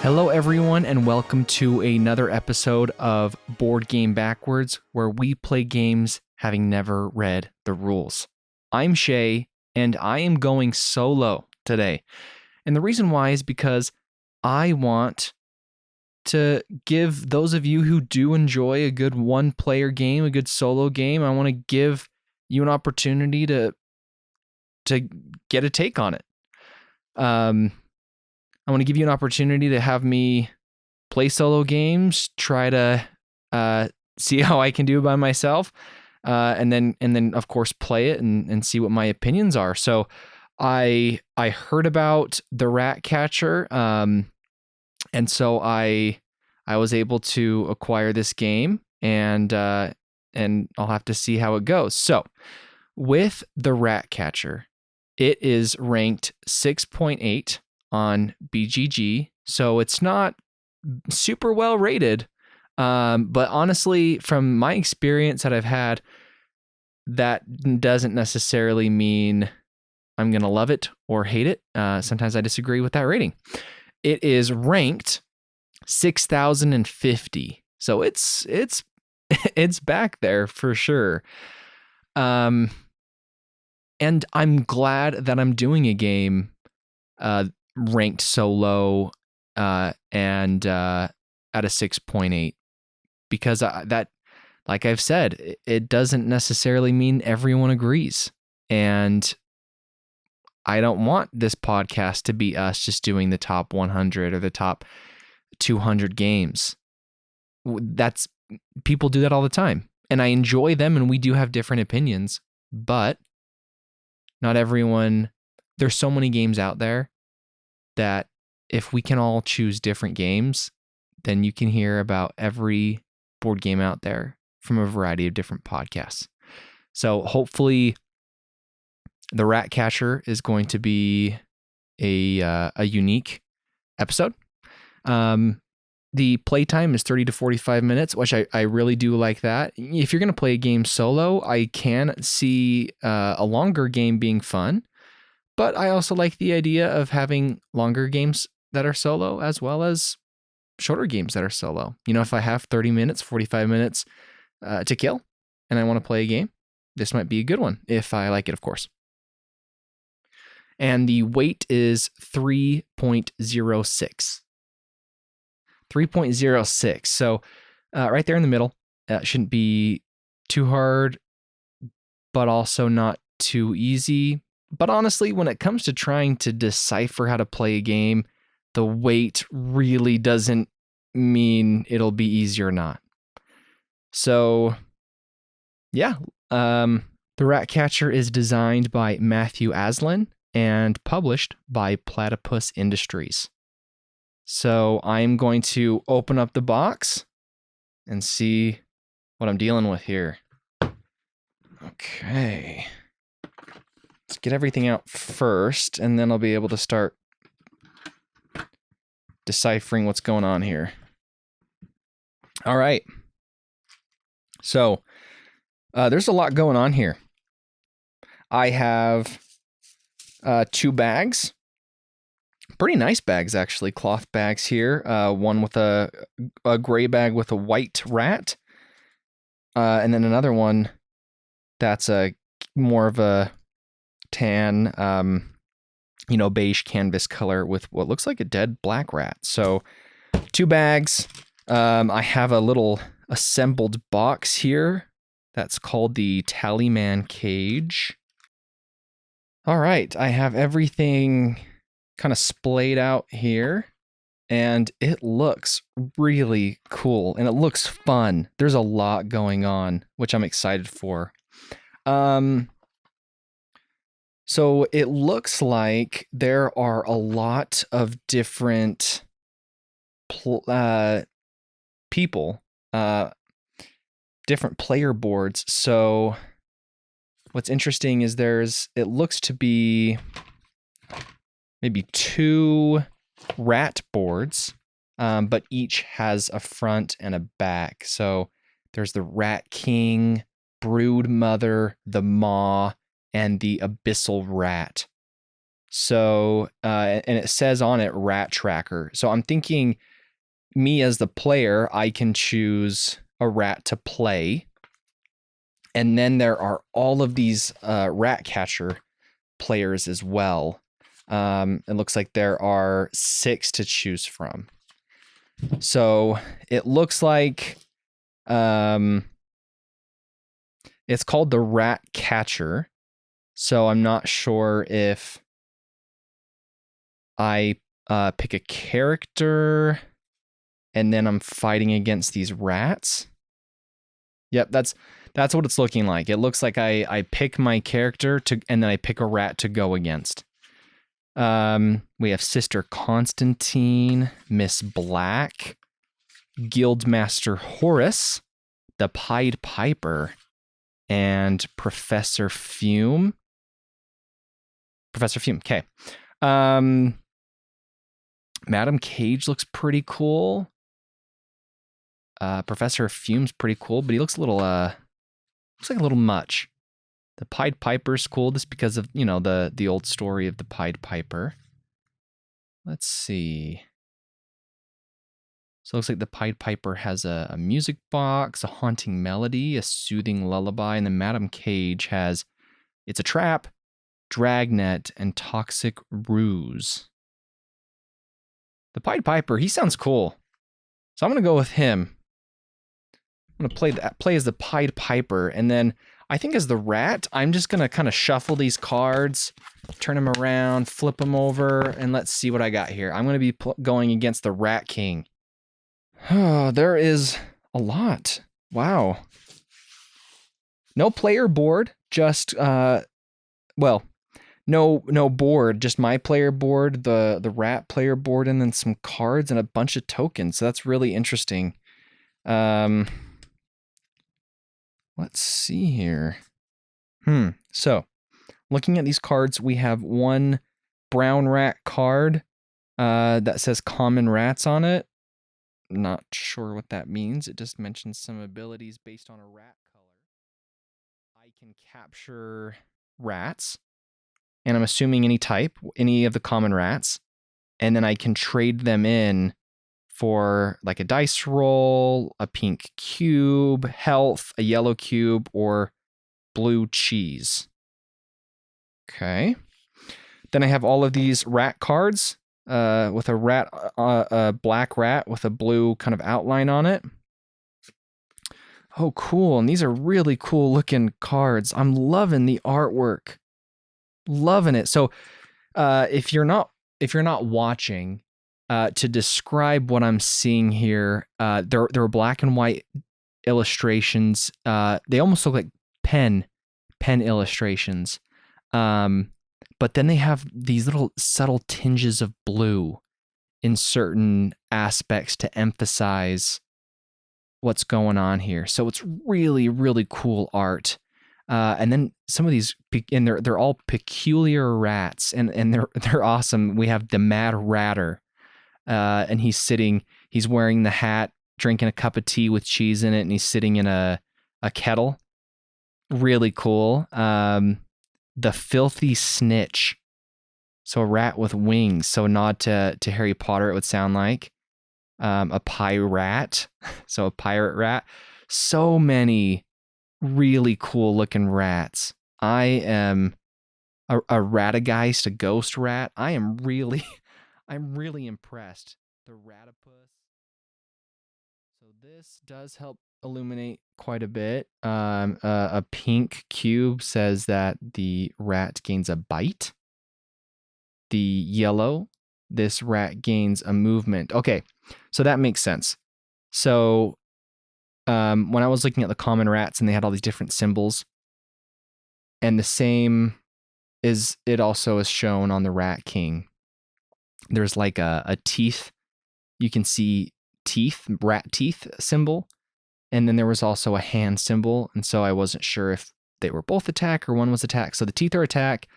Hello, everyone, and welcome to another episode of Board Game Backwards, where we play games having never read the rules. I'm Shay, and I am going solo today. And the reason why is because I want to give those of you who do enjoy a good one-player game, a good solo game, I want to give you an opportunity to get a take on it. I want to give you an opportunity to have me play solo games, try to see how I can do it by myself, and then of course play it and see what my opinions are. So I heard about the Ratcatcher, and so I was able to acquire this game, and I'll have to see how it goes. So with the Ratcatcher, it is ranked 6.8 on BGG, so it's not super well rated, but honestly, from my experience that I've had, that doesn't necessarily mean I'm gonna love it or hate it. Sometimes I disagree with that rating. It is ranked 6,050, so it's it's back there for sure. And I'm glad that I'm doing a game ranked so low and at a 6.8, because that, like I've said, it doesn't necessarily mean everyone agrees, and I don't want this podcast to be us just doing the top 100 or the top 200 games. That's, people do that all the time, and I enjoy them, and we do have different opinions, but not everyone. There's so many games out there that if we can all choose different games, then you can hear about every board game out there from a variety of different podcasts. So hopefully the Ratcatcher is going to be a unique episode. The playtime is 30 to 45 minutes, which I really do like that. If you're going to play a game solo, I can see a longer game being fun. But I also like the idea of having longer games that are solo as well as shorter games that are solo. You know, if I have 30 minutes, 45 minutes to kill and I want to play a game, this might be a good one if I like it, of course. And the weight is 3.06. 3.06. So right there in the middle. Shouldn't be too hard, but also not too easy. But honestly, when it comes to trying to decipher how to play a game, the weight really doesn't mean it'll be easy or not. So, yeah, the Ratcatcher is designed by Matthew Aslan and published by Platypus Industries. So I'm going to open up the box and see what I'm dealing with here. Okay. Let's get everything out first, and then I'll be able to start deciphering what's going on here. All right. So there's a lot going on here. I have 2 bags. Pretty nice bags, actually. Cloth bags here. One with a gray bag with a white rat. And then another one that's more of a tan, beige canvas color with what looks like a dead black rat. So 2 bags. I have a little assembled box here that's called the Tallyman Cage. All right, I have everything kind of splayed out here, and it looks really cool, and it looks fun. There's a lot going on, which I'm excited for. So it looks like there are a lot of different people, different player boards. So what's interesting is it looks to be maybe 2 rat boards, but each has a front and a back. So there's the Rat King, Brood Mother, the Maw, and the Abyssal Rat. So, and it says on it rat tracker. So I'm thinking me as the player, I can choose a rat to play. And then there are all of these Ratcatcher players as well. It looks like there are 6 to choose from. So it looks like it's called the Ratcatcher. So I'm not sure if I pick a character and then I'm fighting against these rats. Yep, that's what it's looking like. It looks like I pick my character and then I pick a rat to go against. We have Sister Constantine, Miss Black, Guildmaster Horace, the Pied Piper, and Professor Fume. Okay. Madam Cage looks pretty cool. Professor Fume's pretty cool, but he looks a little looks like a little much. The Pied Piper's cool just because of, you know, the old story of the Pied Piper. Let's see. So it looks like the Pied Piper has a music box, a haunting melody, a soothing lullaby, and then Madam Cage has It's a Trap, Dragnet, and Toxic Ruse. The Pied Piper, he sounds cool. So I'm going to go with him. I'm going to play as the Pied Piper, and then I think as the rat, I'm just going to kind of shuffle these cards, turn them around, flip them over, and let's see what I got here. I'm going to be going against the Rat King. Oh, there is a lot. Wow. No player board, just, well, no board, just my player board, the rat player board, and then some cards and a bunch of tokens. So that's really interesting. Let's see here. So looking at these cards, we have one brown rat card that says common rats on it. Not sure what that means. It just mentions some abilities based on a rat color. I can capture rats, and I'm assuming any type, any of the common rats, and then I can trade them in for like a dice roll, a pink cube, health, a yellow cube, or blue cheese. Okay. Then I have all of these rat cards with a rat, a black rat with a blue kind of outline on it. Oh, cool. And these are really cool looking cards. I'm loving the artwork. Loving it. So if you're not watching, to describe what I'm seeing here, there are black and white illustrations. They almost look like pen illustrations. But then they have these little subtle tinges of blue in certain aspects to emphasize what's going on here. So it's really, really cool art. And then some of these, and they're all peculiar rats, and they're awesome. We have the Mad Ratter, and he's wearing the hat, drinking a cup of tea with cheese in it, and he's sitting in a kettle. Really cool. The Filthy Snitch. So a rat with wings. So a nod to Harry Potter, it would sound like. A pirate. So a pirate rat. So many really cool looking rats. I am a Ratageist, a ghost rat. I'm really impressed. The Ratapus. So this does help illuminate quite a bit. A pink cube says that the rat gains a bite. The yellow, this rat gains a movement. Okay, so that makes sense. So when I was looking at the common rats and they had all these different symbols, and the same is it also is shown on the Rat King. There's like a teeth. You can see teeth, rat teeth symbol. And then there was also a hand symbol. And so I wasn't sure if they were both attack or one was attack. So the teeth are attack.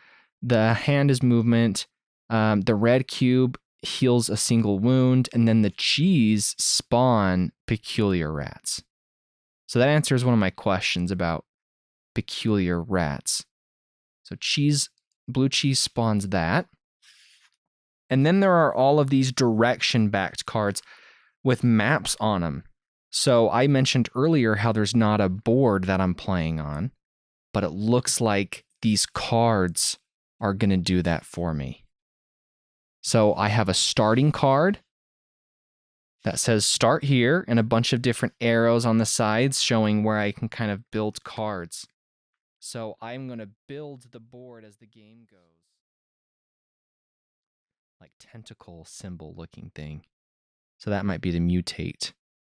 The hand is movement. The red cube heals a single wound. And then the cheese spawn peculiar rats. So that answers one of my questions about peculiar rats. So blue cheese spawns that. And then there are all of these direction-backed cards with maps on them. So I mentioned earlier how there's not a board that I'm playing on, but it looks like these cards are going to do that for me. So I have a starting card that says start here and a bunch of different arrows on the sides showing where I can kind of build cards. So I'm going to build the board as the game goes. Like tentacle symbol looking thing. So that might be the mutate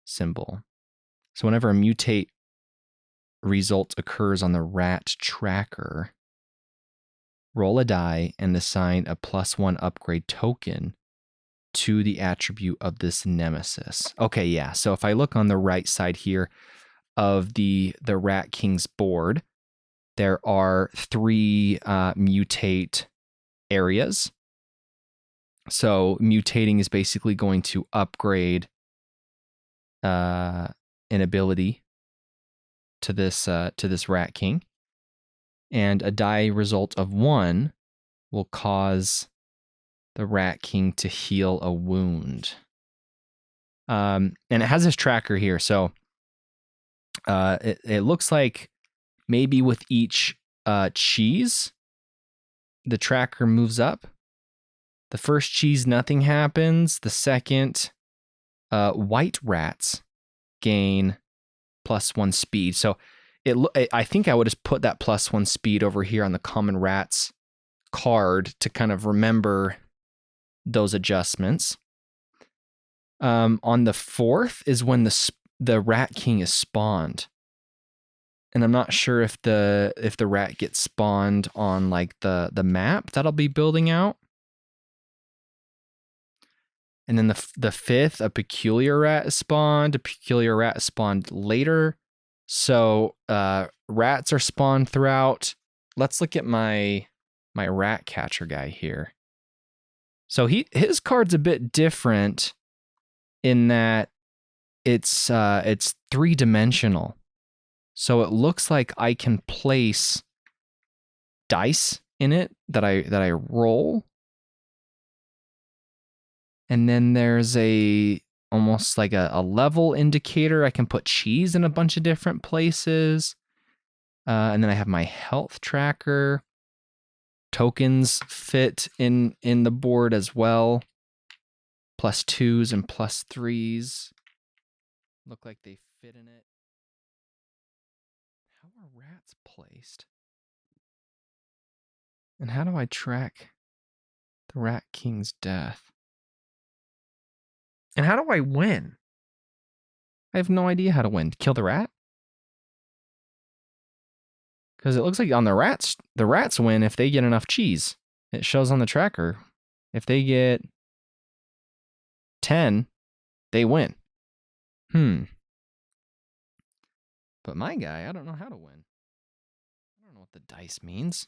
symbol. So whenever a mutate result occurs on the rat tracker, roll a die and assign a +1 upgrade token to the attribute of this nemesis. Okay, yeah. So if I look on the right side here of the Rat King's board, there are 3 mutate areas. So mutating is basically going to upgrade an ability to this Rat King, and a die result of 1 will cause the Rat King to heal a wound. And it has this tracker here, so it looks like maybe with each cheese, the tracker moves up. The first cheese, nothing happens. The second, white rats gain +1 speed. So I think I would just put that +1 speed over here on the common rats card to kind of remember those adjustments. On the 4th is when the Rat King is spawned. And I'm not sure if the rat gets spawned on like the map that I'll be building out. And then the 5th, a peculiar rat is spawned. A peculiar rat is spawned later. So rats are spawned throughout. Let's look at my Ratcatcher guy here. So his card's a bit different in that it's 3-dimensional. So it looks like I can place dice in it that I roll. And then there's almost like a level indicator. I can put cheese in a bunch of different places. And then I have my health tracker. Tokens fit in the board as well. +2s and +3s. Look like they fit in it. How are rats placed? And how do I track the Rat King's death? And how do I win? I have no idea how to win. Kill the rat? Because it looks like on the rats win if they get enough cheese. It shows on the tracker. If they get 10, they win. But my guy, I don't know how to win. I don't know what the dice means.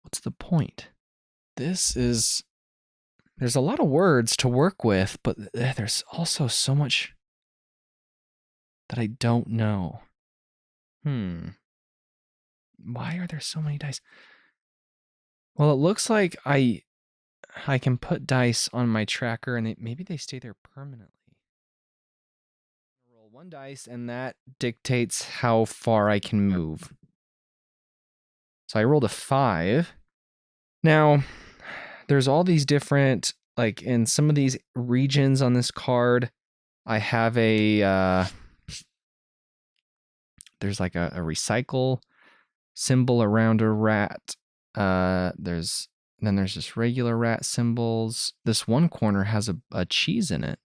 What's the point? There's a lot of words to work with, but there's also so much that I don't know. Why are there so many dice? Well, it looks like I can put dice on my tracker and maybe they stay there permanently. Roll 1 dice and that dictates how far I can move. So I rolled a 5. Now, there's all these different, like in some of these regions on this card, I have there's like a recycle symbol around a rat. There's just regular rat symbols. This one corner has a cheese in it.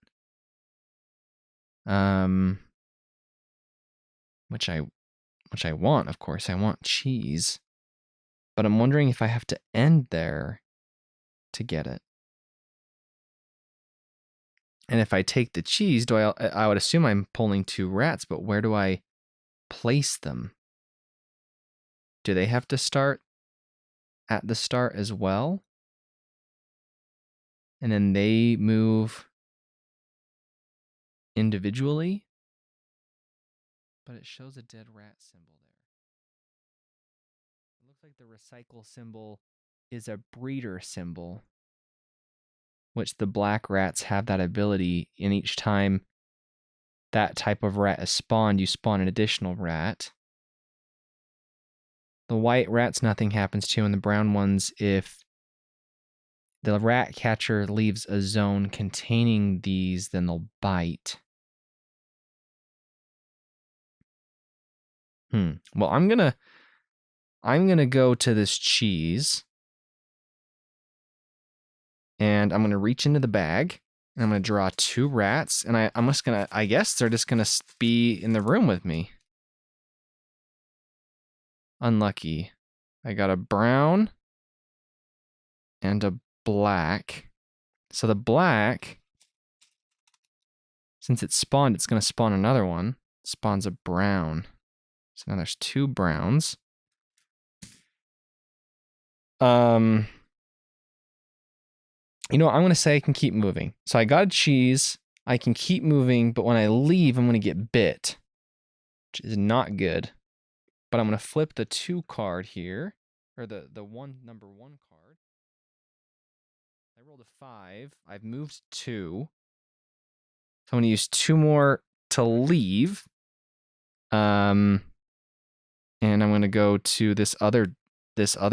Which I want, of course. I want cheese. But I'm wondering if I have to end there to get it. And if I take the cheese, I would assume I'm pulling 2 rats, but where do I place them? Do they have to start at the start as well? And then they move individually? But it shows a dead rat symbol there. It looks like the recycle symbol is a breeder symbol, which the black rats have that ability, and each time that type of rat is spawned, you spawn an additional rat. The white rats, nothing happens to, and the brown ones, if the Ratcatcher leaves a zone containing these, then they'll bite. Well, I'm gonna go to this cheese, and I'm gonna reach into the bag, and I'm gonna draw 2 rats, and I'm just gonna, I guess they're just gonna be in the room with me. Unlucky. I got a brown and a black. So the black, since it's spawned, it's gonna spawn another one. Spawns a brown. So now there's 2 browns. You know, I'm going to say I can keep moving. So I got a cheese. I can keep moving, but when I leave, I'm going to get bit, which is not good. But I'm going to flip the 2 card here, or the number 1 card. I rolled a 5. I've moved 2. So I'm going to use 2 more to leave. And I'm going to go to this other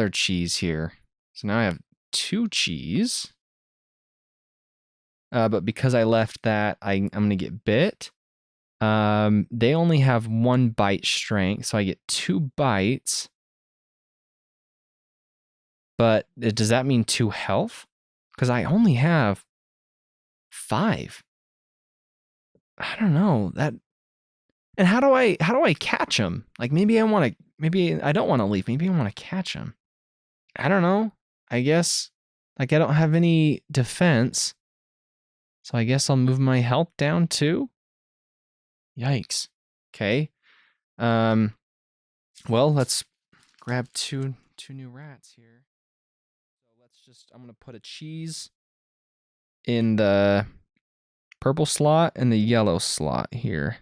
cheese here. So now I have 2 cheese. But because I left that, I'm going to get bit. They only have 1 bite strength, so I get 2 bites. But does that mean 2 health? Because I only have 5. I don't know that. And how do I catch them? Like maybe I don't want to leave. Maybe I want to catch them. I don't know. I guess like I don't have any defense. So I guess I'll move my health down too. Yikes. Okay. Well, let's grab two new rats here. So I'm gonna put a cheese in the purple slot and the yellow slot here.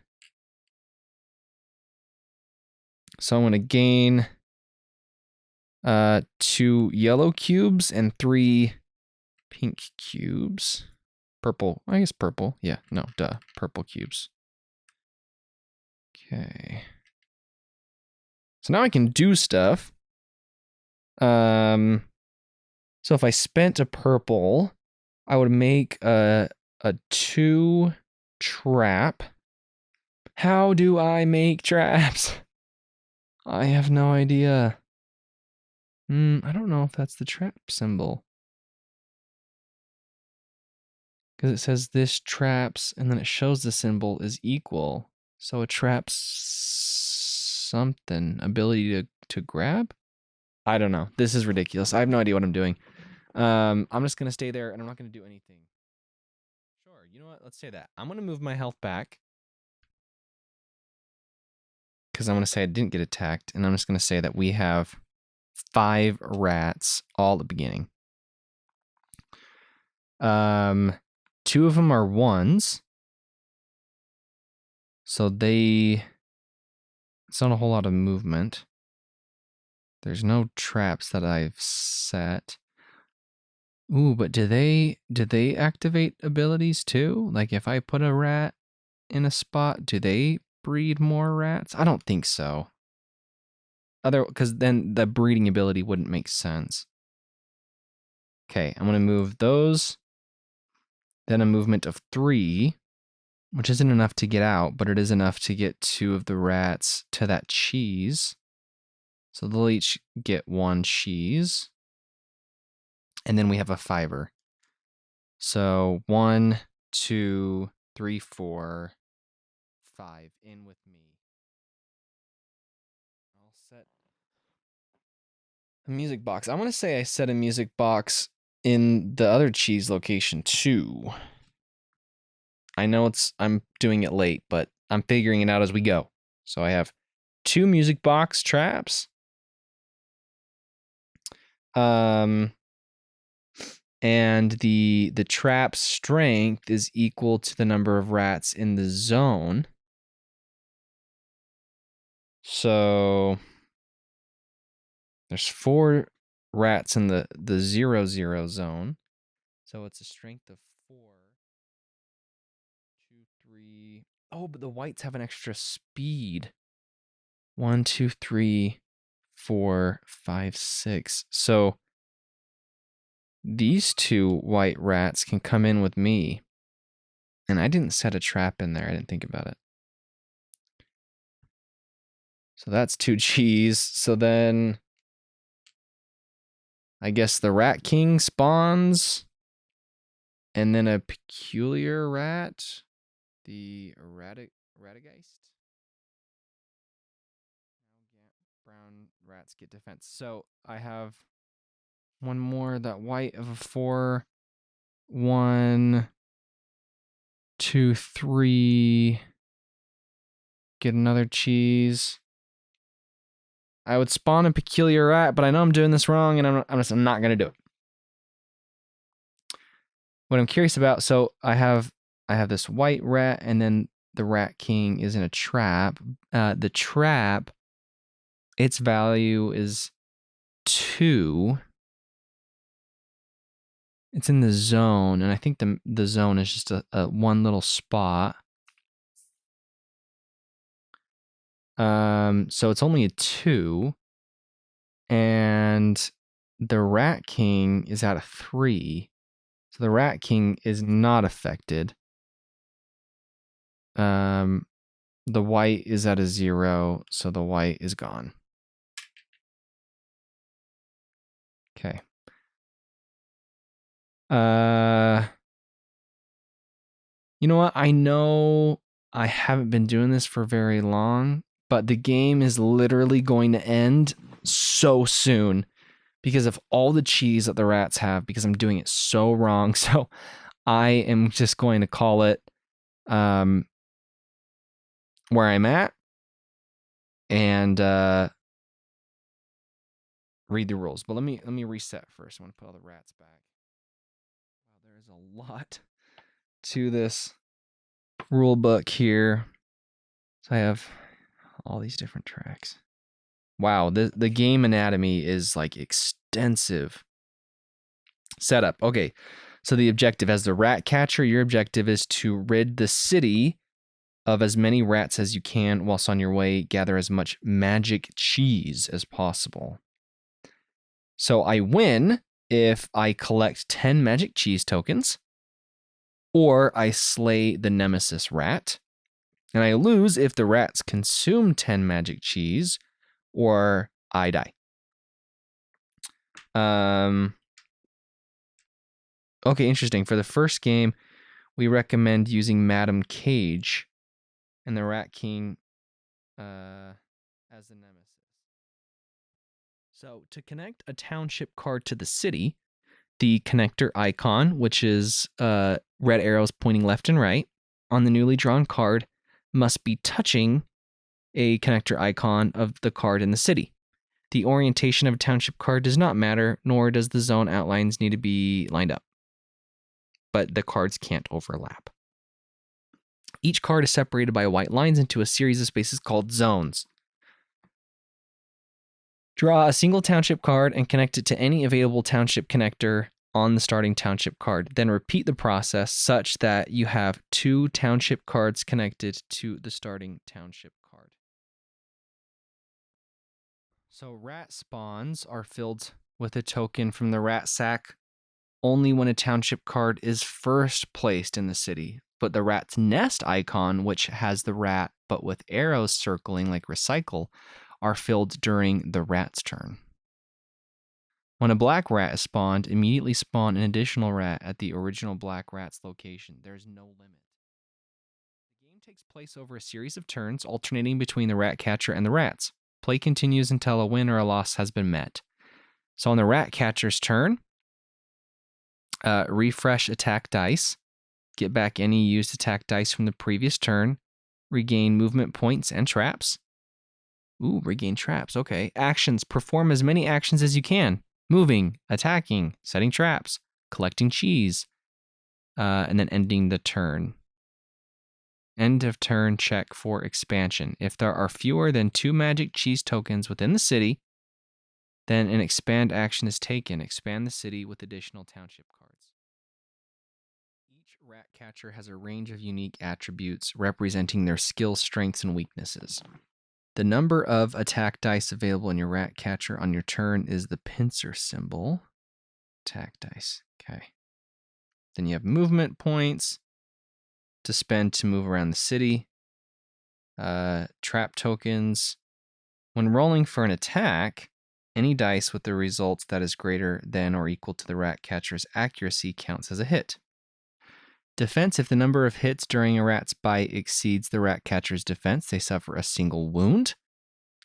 So I'm gonna gain 2 yellow cubes and 3 pink cubes. Purple, I guess purple. Yeah, no, duh, purple cubes. Okay. So now I can do stuff. So if I spent a purple, I would make a 2 trap. How do I make traps? I have no idea. I don't know if that's the trap symbol. Because it says this traps, and then it shows the symbol is equal. So it traps something. Ability to grab? I don't know. This is ridiculous. I have no idea what I'm doing. I'm just going to stay there, and I'm not going to do anything. Sure, you know what? Let's say that. I'm going to move my health back. Because I'm going to say I didn't get attacked, and I'm just going to say that we have 5 rats all at the beginning. 2 of them are 1s. So it's not a whole lot of movement. There's no traps that I've set. Ooh, but did they activate abilities too? Like if I put a rat in a spot, do they breed more rats? I don't think so. Because then the breeding ability wouldn't make sense. Okay, I'm going to move those. Then a movement of 3, which isn't enough to get out, but it is enough to get 2 of the rats to that cheese. So they'll each get 1 cheese. And then we have a 5er. So 1, 2, 3, 4, 5. In with me. I'll set a music box. I'm going to say I set a music box in the other cheese location too. I know I'm doing it late, but I'm figuring it out as we go. So I have 2 music box traps. And the trap strength is equal to the number of rats in the zone. So there's 4 rats in the 0-0 zone. So it's a strength of 4. 2, 3. Oh, but the whites have an extra speed. 1, 2, 3, 4, 5, 6. So these 2 white rats can come in with me. And I didn't set a trap in there. I didn't think about it. So that's 2 cheese. So then I guess the Rat King spawns. And then a peculiar rat. The Ratageist. Brown rats get defense. So I have one more. That white of a 4. 1, 2, 3. Get another cheese. I would spawn a peculiar rat, but I know I'm doing this wrong, and I'm not going to do it. What I'm curious about, so I have this white rat, and then the Rat King is in a trap. The trap, its value is 2. It's in the zone, and I think the zone is just a one little spot. So it's only a 2, and the Rat King is at a 3. So the Rat King is not affected. The white is at a 0, so the white is gone. Okay. You know what? I know I haven't been doing this for very long, but the game is literally going to end so soon because of all the cheese that the rats have, because I'm doing it so wrong. So I am just going to call it where I'm at and read the rules. But let me reset first. I want to put all the rats back. Wow, there is a lot to this rule book here. So I have all these different tracks. Wow, the game anatomy is like extensive. Setup. Okay, so the objective as the Ratcatcher, your objective is to rid the city of as many rats as you can. Whilst on your way, gather as much magic cheese as possible. So I win if I collect 10 magic cheese tokens, or I slay the nemesis rat. And I lose if the rats consume 10 magic cheese, or I die. Okay, interesting. For the first game, we recommend using Madam Cage and the Rat King as the nemesis. So to connect a township card to the city, the connector icon, which is red arrows pointing left and right on the newly drawn card, must be touching a connector icon of the card in the city. The orientation of a township card does not matter, nor does the zone outlines need to be lined up. But the cards can't overlap. Each card is separated by white lines into a series of spaces called zones. Draw a single township card and connect it to any available township connector on the starting township card. Then repeat the process such that you have 2 township cards connected to the starting township card. So rat spawns are filled with a token from the rat sack only when a township card is first placed in the city. But the rat's nest icon, which has the rat but with arrows circling like recycle, are filled during the rat's turn. When a black rat is spawned, immediately spawn an additional rat at the original black rat's location. There's no limit. The game takes place over a series of turns, alternating between the Ratcatcher and the rats. Play continues until a win or a loss has been met. So on the Ratcatcher's turn, refresh attack dice, get back any used attack dice from the previous turn, regain movement points and traps. Ooh, regain traps, okay. Actions, perform as many actions as you can. Moving, attacking, setting traps, collecting cheese, and then ending the turn. End of turn check for expansion. If there are fewer than 2 magic cheese tokens within the city, Then an expand action is taken. Expand the city with additional township cards. Each Ratcatcher has a range of unique attributes representing their skills, strengths, and weaknesses. The number of attack dice available in your Ratcatcher on your turn is the pincer symbol. Attack dice. Okay. Then you have movement points to spend to move around the city. Trap tokens. When rolling for an attack, any dice with the result that is greater than or equal to the Ratcatcher's accuracy counts as a hit. Defense. If the number of hits during a rat's bite exceeds the Ratcatcher's defense, they suffer a single wound.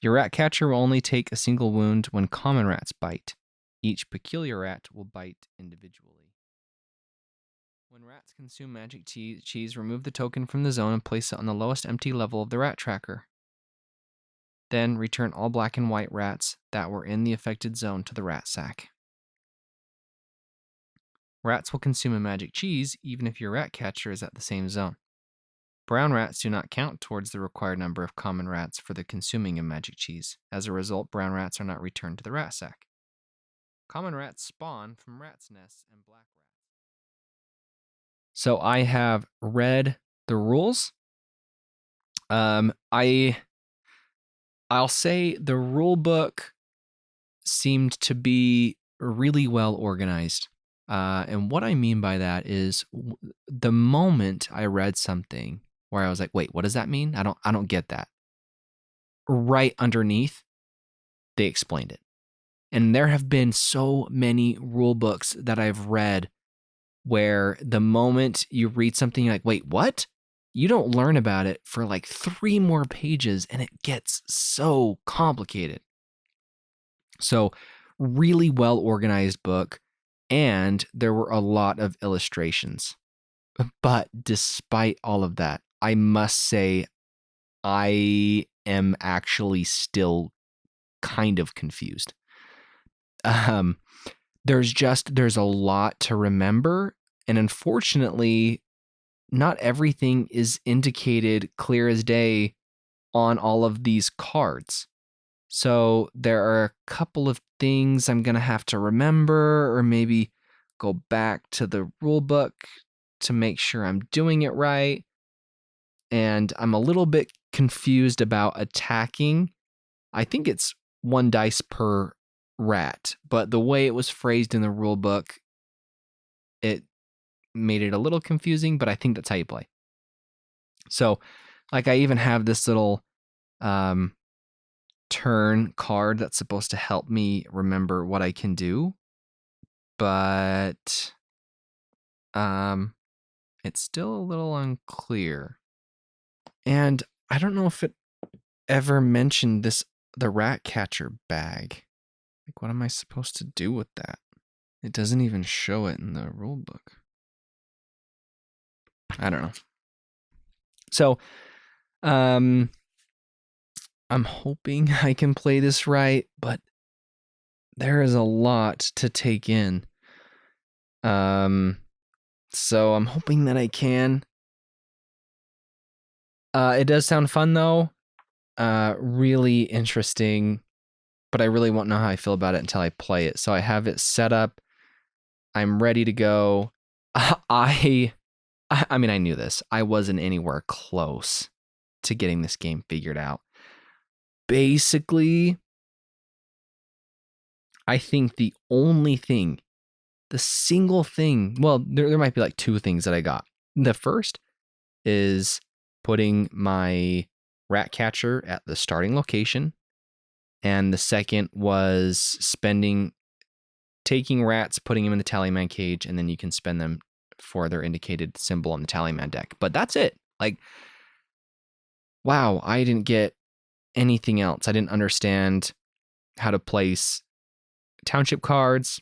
Your Ratcatcher will only take a single wound when common rats bite. Each peculiar rat will bite individually. When rats consume magic cheese, remove the token from the zone and place it on the lowest empty level of the rat tracker. Then return all black and white rats that were in the affected zone to the rat sack. Rats will consume a magic cheese even if your Ratcatcher is at the same zone. Brown rats do not count towards the required number of common rats for the consuming of magic cheese. As a result, brown rats are not returned to the rat sack. Common rats spawn from rats' nests and black rats. So I have read the rules. I'll say the rule book seemed to be really well organized. And what I mean by that is the moment I read something where I was like, wait, what does that mean? I don't get that. Right underneath, they explained it. And there have been so many rule books that I've read where the moment you read something, you're like, wait, what? You don't learn about it for like 3 more pages and it gets so complicated. So really well organized book. And there were a lot of illustrations. But despite all of that, I must say I am actually still kind of confused. There's a lot to remember. And unfortunately, not everything is indicated clear as day on all of these cards. So there are a couple of things I'm going to have to remember, or maybe go back to the rule book to make sure I'm doing it right. And I'm a little bit confused about attacking. I think it's 1 dice per rat, but the way it was phrased in the rule book, it made it a little confusing, but I think that's how you play. So, like, I even have this little turn card that's supposed to help me remember what I can do, but it's still a little unclear. And I don't know if it ever mentioned the Ratcatcher bag. Like, what am I supposed to do with that? It doesn't even show it in the rule book. I don't know. So, I'm hoping I can play this right, but there is a lot to take in. So I'm hoping that I can. It does sound fun though. Really interesting, but I really won't know how I feel about it until I play it. So I have it set up. I'm ready to go. I mean, I knew this. I wasn't anywhere close to getting this game figured out. Basically, I think the single thing, well, there might be like 2 things that I got. The first is putting my Ratcatcher at the starting location. And the second was taking rats, putting them in the Tallyman cage, and then you can spend them for their indicated symbol on the Tallyman deck. But that's it. Like, wow, I didn't get anything else. I didn't understand how to place township cards.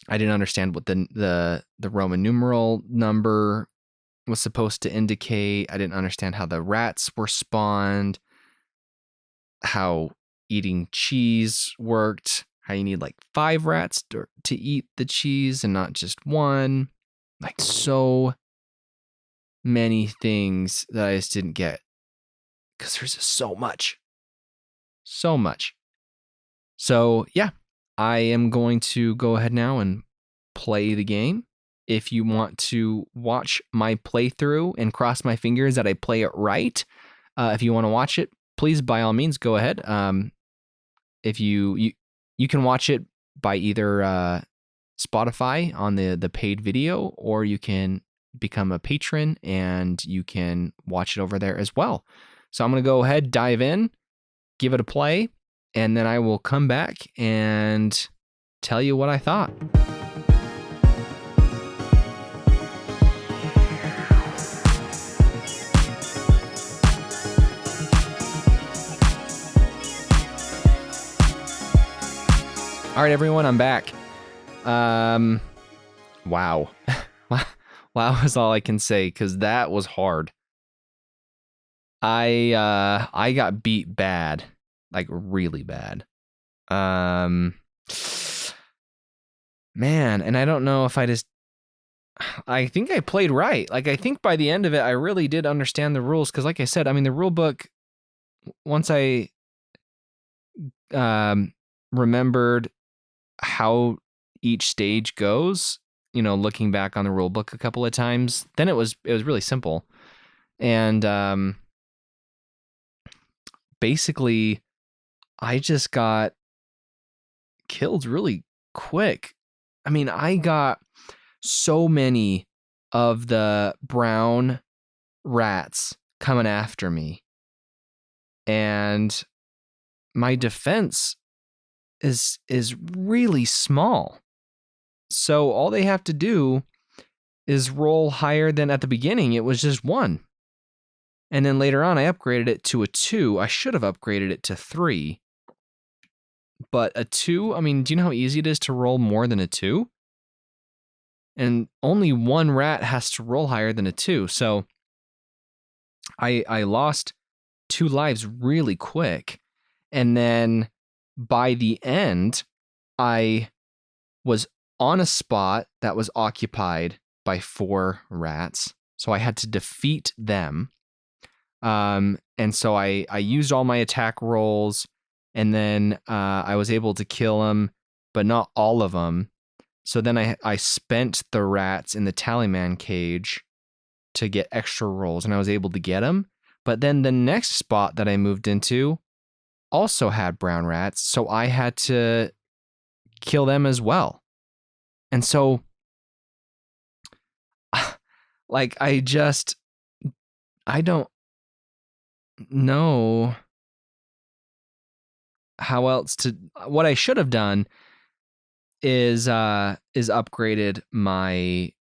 I didn't understand what the Roman numeral number was supposed to indicate. I didn't understand how the rats were spawned, how eating cheese worked, how you need like 5 rats to eat the cheese and not just 1. Like, so many things that I just didn't get because there's just so much. So yeah, I am going to go ahead now and play the game. If you want to watch my playthrough and cross my fingers that I play it right, if you want to watch it, please, by all means, go ahead. If you can watch it by either Spotify on the paid video, or you can become a patron and you can watch it over there as well. So I'm going to go ahead, dive in, give it a play, and then I will come back and tell you what I thought. All right, everyone, I'm back. Wow. Wow is all I can say, because that was hard. I got beat bad, like really bad. Man, and I don't know if I think I played right. Like, I think by the end of it, I really did understand the rules, because like I said, I mean, the rule book, once I remembered how each stage goes, you know, looking back on the rule book a couple of times, then it was really simple. And basically I just got killed really quick. I mean, I got so many of the brown rats coming after me, and my defense is really small. So all they have to do is roll higher than at the beginning. It was just 1. And then later on, I upgraded it to a 2. I should have upgraded it to 3. But a 2, I mean, do you know how easy it is to roll more than a 2? And only 1 rat has to roll higher than a 2. So I lost 2 lives really quick. And then by the end, I was on a spot that was occupied by 4 rats. So I had to defeat them. And so I used all my attack rolls, and then I was able to kill them, but not all of them. So then I spent the rats in the Tallyman cage to get extra rolls, and I was able to get them. But then the next spot that I moved into also had brown rats, so I had to kill them as well. And so, like, I don't know how else to. What I should have done is upgraded my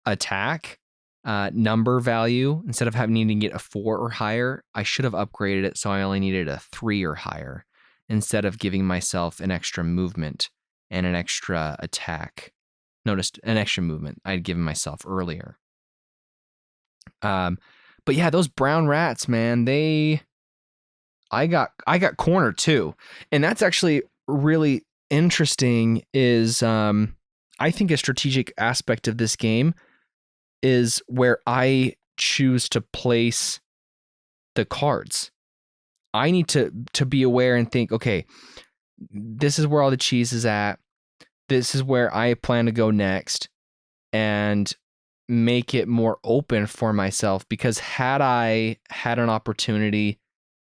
attack number value. Instead of having to get a 4 or higher, I should have upgraded it so I only needed a 3 or higher, instead of giving myself an extra movement and an extra attack. Notice an extra movement I'd given myself earlier. But yeah, those brown rats, man, I got cornered too. And that's actually really interesting. Is I think a strategic aspect of this game is where I choose to place the cards. I need to be aware and think, okay, this is where all the cheese is at. This is where I plan to go next, and make it more open for myself. Because had I had an opportunity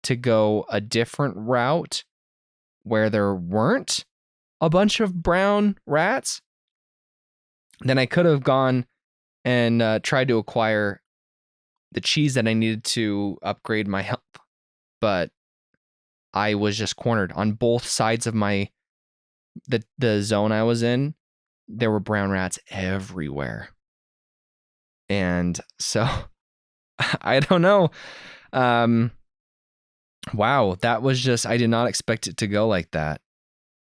to go a different route where there weren't a bunch of brown rats, then I could have gone and tried to acquire the cheese that I needed to upgrade my health. But I was just cornered on both sides of the zone I was in. There were brown rats everywhere. And so I don't know. Wow, that was just, I did not expect it to go like that.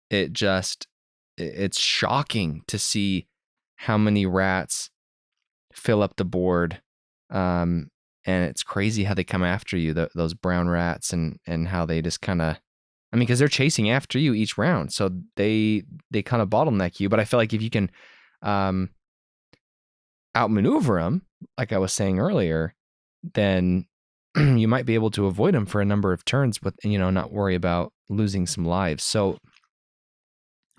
It's shocking to see how many rats fill up the board. And it's crazy how they come after you, those brown rats, and how they just kind of, I mean, because they're chasing after you each round, so they kind of bottleneck you. But I feel like if you can outmaneuver them, like I was saying earlier, then you might be able to avoid them for a number of turns, but not worry about losing some lives. So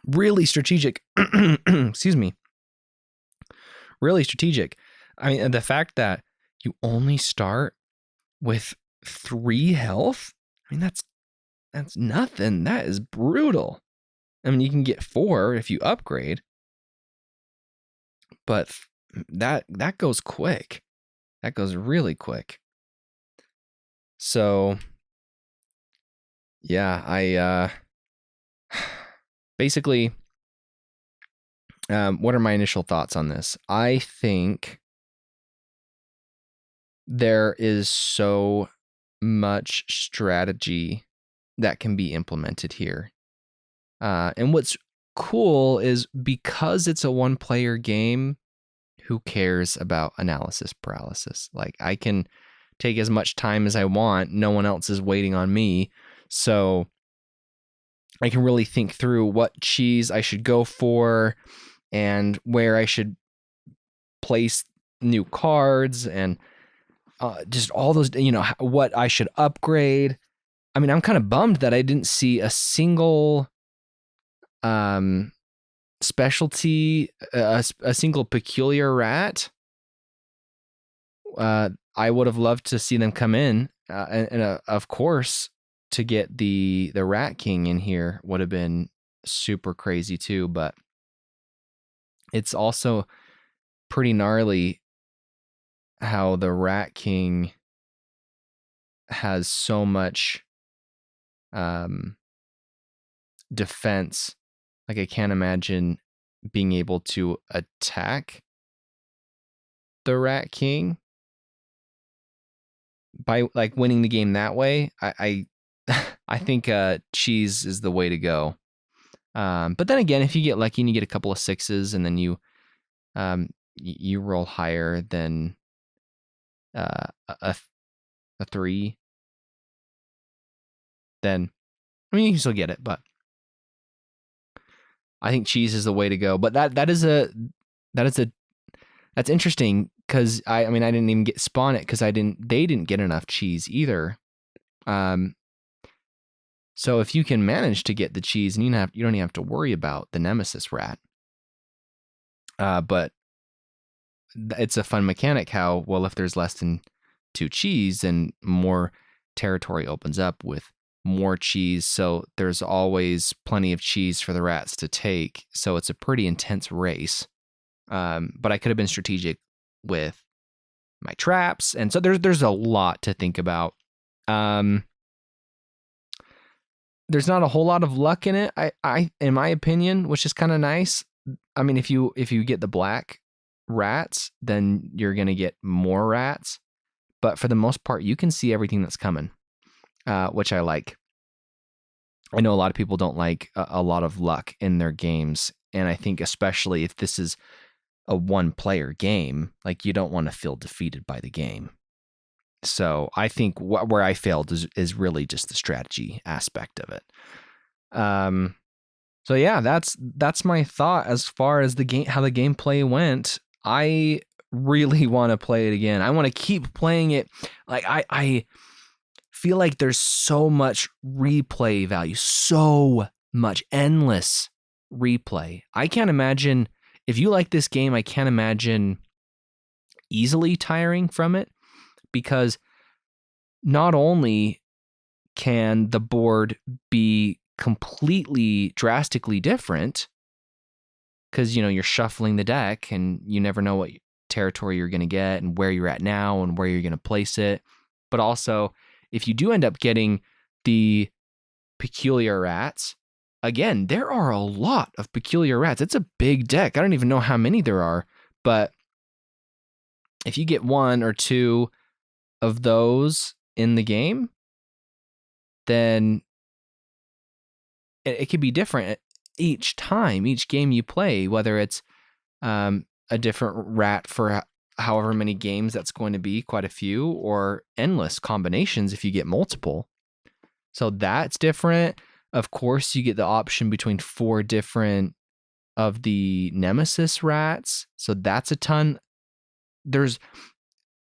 Really strategic. Excuse me. Really strategic. I mean, the fact that you only start with 3 health, I mean, that's nothing. That is brutal. I mean, you can get 4 if you upgrade, but that goes quick. That goes really quick. So, yeah, I basically, what are my initial thoughts on this? I think there is so much strategy that can be implemented here. And what's cool is because it's a one-player game, who cares about analysis paralysis? Like, I can take as much time as I want. No one else is waiting on me. So I can really think through what cheese I should go for and where I should place new cards and just all those, what I should upgrade. I mean, I'm kind of bummed that I didn't see a single specialty, a single peculiar rat. I would have loved to see them come in, and of course, to get the Rat King in here would have been super crazy too. But it's also pretty gnarly how the Rat King has so much defense. Like, I can't imagine being able to attack the Rat King by like winning the game that way. I think cheese is the way to go. But then again, if you get lucky and you get a couple of 6s and then you roll higher than a 3, then I mean, you can still get it, but I think cheese is the way to go. But that's interesting because I mean I didn't even spawn it because they didn't get enough cheese either. So if you can manage to get the cheese, and you don't even have to worry about the nemesis rat. But it's a fun mechanic how, well, if there's less than 2 cheese, then more territory opens up with more cheese. So there's always plenty of cheese for the rats to take. So it's a pretty intense race. But I could have been strategic with my traps. And so there's a lot to think about. There's not a whole lot of luck in it, I in my opinion, which is kind of nice. I mean, if you get the black rats, then you're going to get more rats. But for the most part, you can see everything that's coming, which I like. I know a lot of people don't like a lot of luck in their games. And I think especially if this is a one-player game, like, you don't want to feel defeated by the game. So I think where I failed is really just the strategy aspect of it. So yeah, that's my thought as far as the game, how the gameplay went. I really want to play it again. I want to keep playing it. Like, I feel like there's so much replay value, so much endless replay. I can't imagine, if you like this game, I can't imagine easily tiring from it, because not only can the board be completely drastically different, because you're shuffling the deck and you never know what territory you're going to get and where you're at now and where you're going to place it, but also if you do end up getting the peculiar rats, again, there are a lot of peculiar rats. It's a big deck. I don't even know how many there are, but if you get 1 or 2 of those in the game, then it could be different each time, each game you play, whether it's a different rat for however many games that's going to be, quite a few, or endless combinations if you get multiple. So that's different. Of course, you get the option between 4 different of the nemesis rats. So that's a ton. There's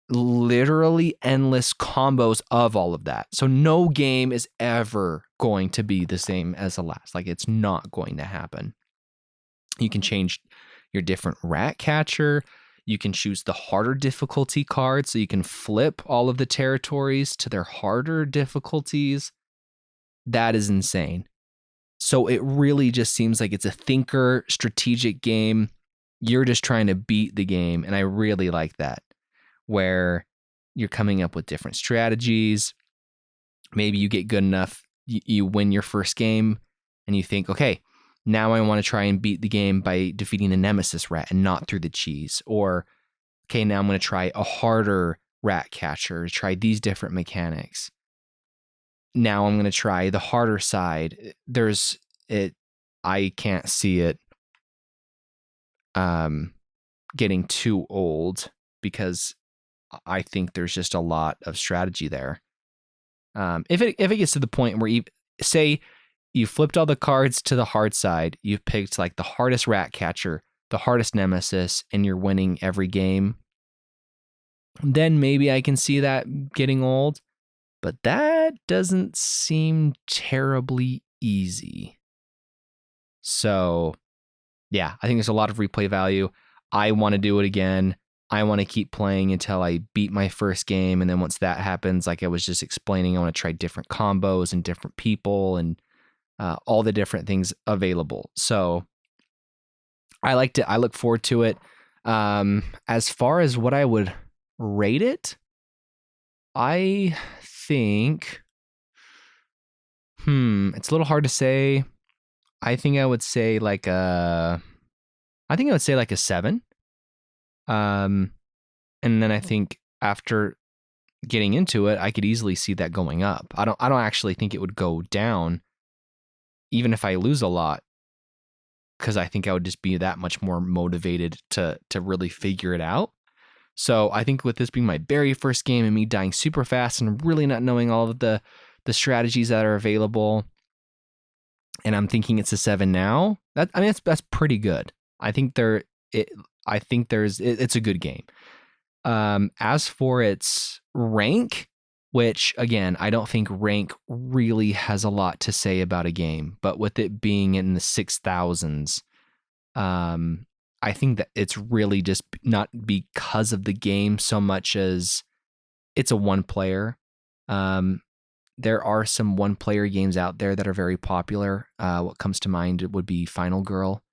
literally endless combos of all of that. So no game is ever going to be the same as the last. Like, it's not going to happen. You can change your different Ratcatcher. You can choose the harder difficulty card, so you can flip all of the territories to their harder difficulties. That is insane. So it really just seems like it's a thinker, strategic game. You're just trying to beat the game, and I really like that, where you're coming up with different strategies. Maybe you get good enough, you win your first game, and you think, okay, now I want to try and beat the game by defeating the Nemesis rat and not through the cheese. Or, okay, now I'm going to try a harder Ratcatcher, try these different mechanics. Now I'm going to try the harder side. I can't see it getting too old, because I think there's just a lot of strategy there. If it gets to the point where say you flipped all the cards to the hard side, you've picked like the hardest Ratcatcher, the hardest Nemesis, and you're winning every game, then maybe I can see that getting old. But that doesn't seem terribly easy. So, yeah, I think there's a lot of replay value. I want to do it again. I want to keep playing until I beat my first game. And then once that happens, like I was just explaining, I want to try different combos and different people and all the different things available. So I liked it. I look forward to it. As far as what I would rate it, I think, it's a little hard to say. I think I would say like a 7. And then I think after getting into it, I could easily see that going up. I don't actually think it would go down, even if I lose a lot, because I think I would just be that much more motivated to really figure it out. So I think with this being my very first game and me dying super fast and really not knowing all of the strategies that are available, and I'm thinking it's a 7 now, that's pretty good. I think it's a good game. As for its rank, which again, I don't think rank really has a lot to say about a game, but with it being in the 6,000s, I think that it's really just not because of the game so much as it's a one player. There are some one player games out there that are very popular. What comes to mind would be Final Girl.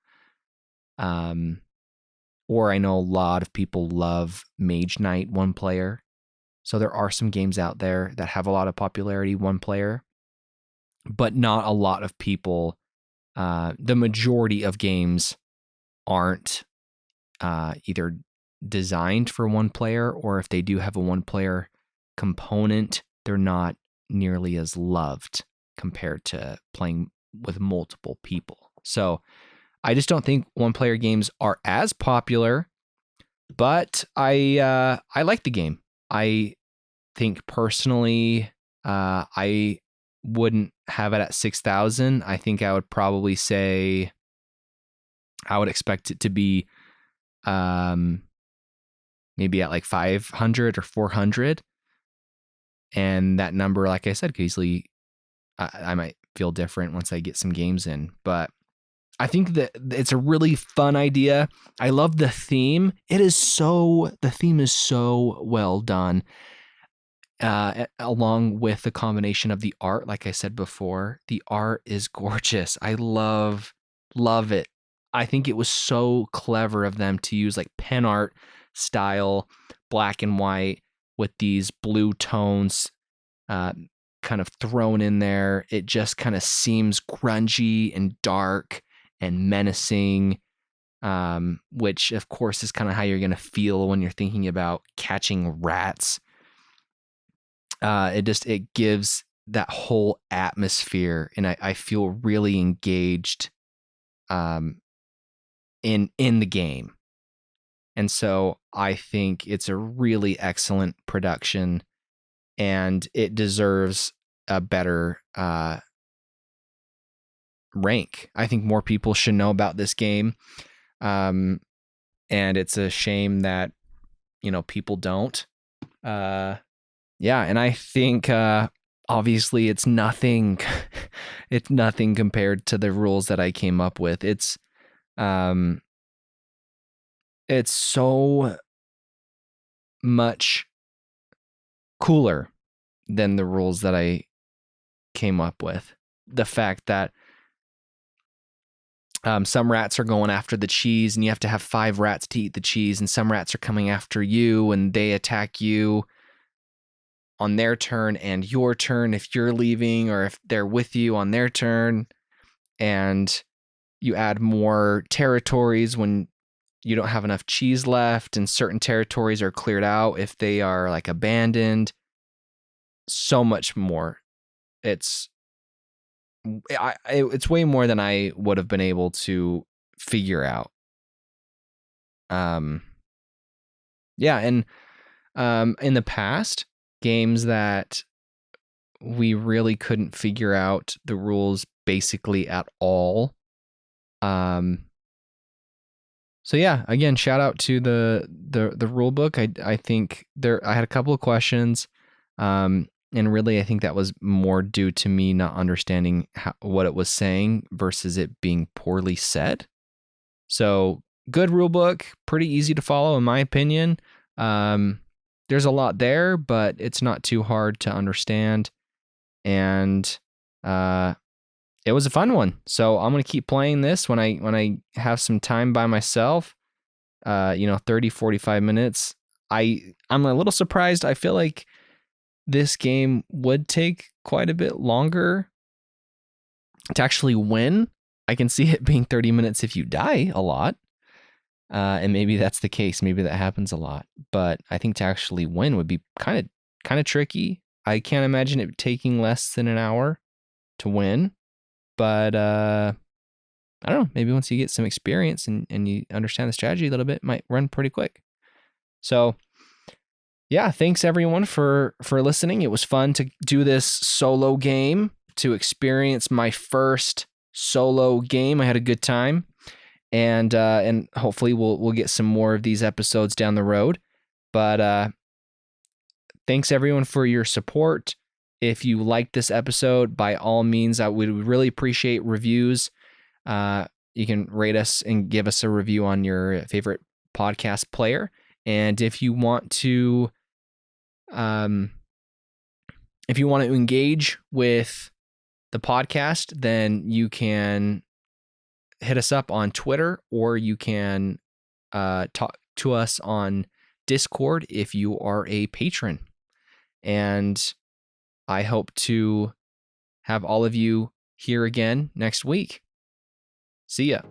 Or I know a lot of people love Mage Knight one player. So there are some games out there that have a lot of popularity one player, but not a lot of people. The majority of games aren't either designed for one player, or if they do have a one player component, they're not nearly as loved compared to playing with multiple people. So I just don't think one player games are as popular, but I like the game. I think personally, I wouldn't have it at 6,000. I think I would probably say I would expect it to be maybe at like 500 or 400. And that number, like I said, could easily, I might feel different once I get some games in. But I think that it's a really fun idea. I love the theme. The theme is so well done. Along with the combination of the art, like I said before, the art is gorgeous. I love it. I think it was so clever of them to use like pen art style, black and white with these blue tones kind of thrown in there. It just kind of seems grungy and dark and menacing, which of course is kind of how you're going to feel when you're thinking about catching rats. It gives that whole atmosphere, and I feel really engaged in the game. And so I think it's a really excellent production, and it deserves a better rank. I think more people should know about this game. And it's a shame that, people don't. Yeah, and I think obviously it's nothing compared to the rules that I came up with. It's It's so much cooler than the rules that I came up with. The fact that some rats are going after the cheese and you have to have 5 rats to eat the cheese, and some rats are coming after you and they attack you on their turn and your turn if you're leaving, or if they're with you on their turn. And you add more territories when you don't have enough cheese left, and certain territories are cleared out if they are like abandoned. So much more. It's way more than I would have been able to figure out. Yeah, and in the past, games that we really couldn't figure out the rules basically at all. So yeah, again, shout out to the rule book. I think I had a couple of questions, and really I think that was more due to me not understanding what it was saying versus it being poorly said. So good rule book, pretty easy to follow in my opinion. There's a lot there, but it's not too hard to understand, and it was a fun one. So I'm going to keep playing this when I have some time by myself, 30, 45 minutes. I'm a little surprised. I feel like this game would take quite a bit longer to actually win. I can see it being 30 minutes if you die a lot. And maybe that's the case. Maybe that happens a lot. But I think to actually win would be kind of tricky. I can't imagine it taking less than an hour to win. But I don't know, maybe once you get some experience and you understand the strategy a little bit, it might run pretty quick. So yeah, thanks everyone for listening. It was fun to do this solo game, to experience my first solo game. I had a good time, and hopefully we'll get some more of these episodes down the road. But thanks everyone for your support. If you liked this episode, by all means, I would really appreciate reviews. You can rate us and give us a review on your favorite podcast player. And if you want to, engage with the podcast, then you can hit us up on Twitter, or you can talk to us on Discord if you are a patron. And I hope to have all of you here again next week. See ya.